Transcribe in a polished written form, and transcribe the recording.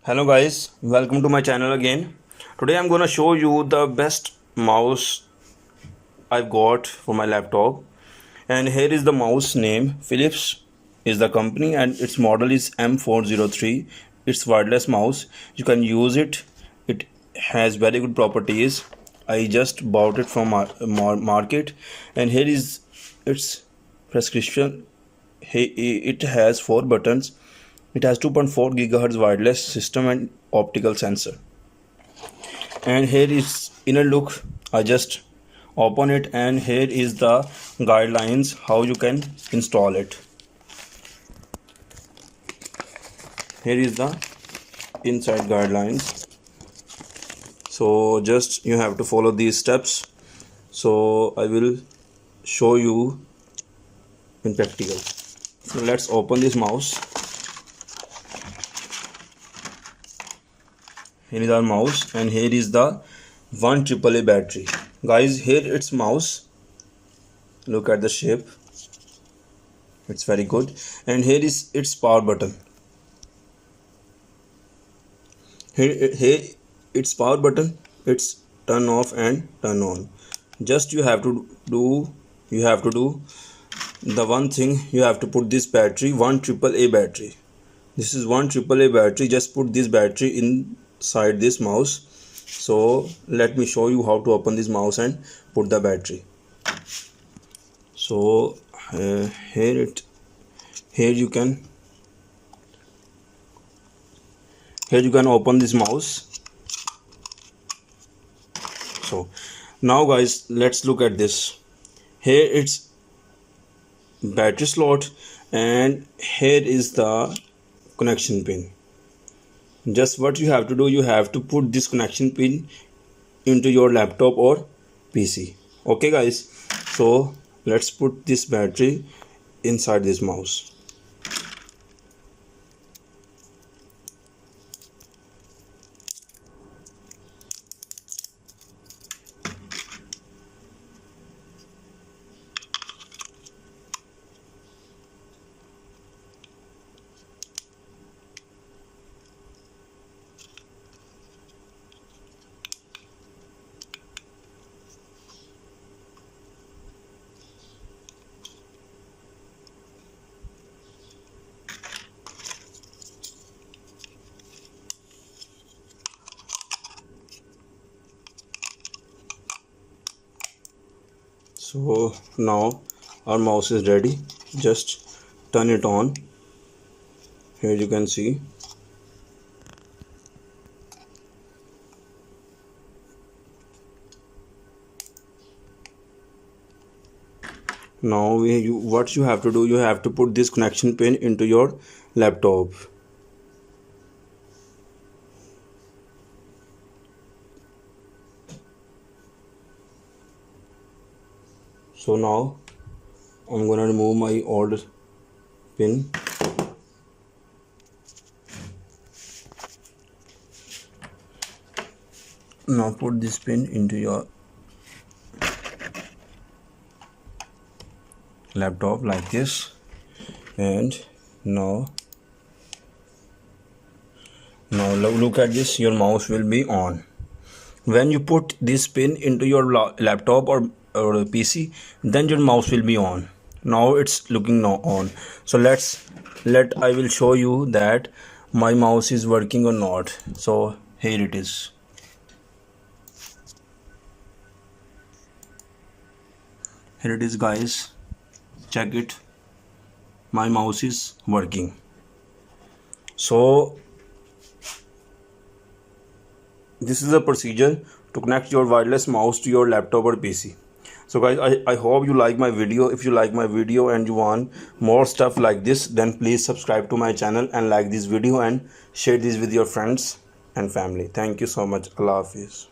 Hello guys, welcome to my channel again. Today I'm gonna show you the best mouse I've got for my laptop. And here is the mouse name. Philips is the company and its model is M403. It's wireless mouse. You can use it. It has very good properties. I just bought it from market, and here is its prescription. It has 4 buttons. It has 2.4 GHz wireless system and optical sensor. And here is inner look. I just open it, and here is the guidelines how you can install it. Here is the inside guidelines. So just you have to follow these steps. So I will show you in practical. So let's open this mouse. Here is our mouse, and here is the 1 AAA battery. Guys, here it's mouse. Look at the shape. It's very good. And here is its power button. Here its power button. It's turn off and turn on. Just you have to do the one thing. You have to put this battery, 1 AAA battery. This is 1 AAA battery. Just put this battery inside this mouse. So let me show you how to open this mouse and put the battery. So here you can open this mouse. So now guys, let's look at this. Here it's battery slot, and here is the connection pin. Just what you have to do, you have to put this connection pin into your laptop or PC. Okay guys, so let's put this battery inside this mouse. So now our mouse is ready. Just turn it on. Here you can see. Now what you have to do, you have to put this connection pin into your laptop. So now I'm gonna remove my old pin. Now put this pin into your laptop like this, and now look at this. Your mouse will be on. When you put this pin into your laptop or PC, then your mouse will be on. Now it's looking now on. So I will show you that my mouse is working or not. So here it is. Here it is guys, check it. My mouse is working. So this is the procedure to connect your wireless mouse to your laptop or PC. So guys, I hope you like my video. If you like my video and you want more stuff like this, then please subscribe to my channel and like this video and share this with your friends and family. Thank you so much. Allah Hafiz.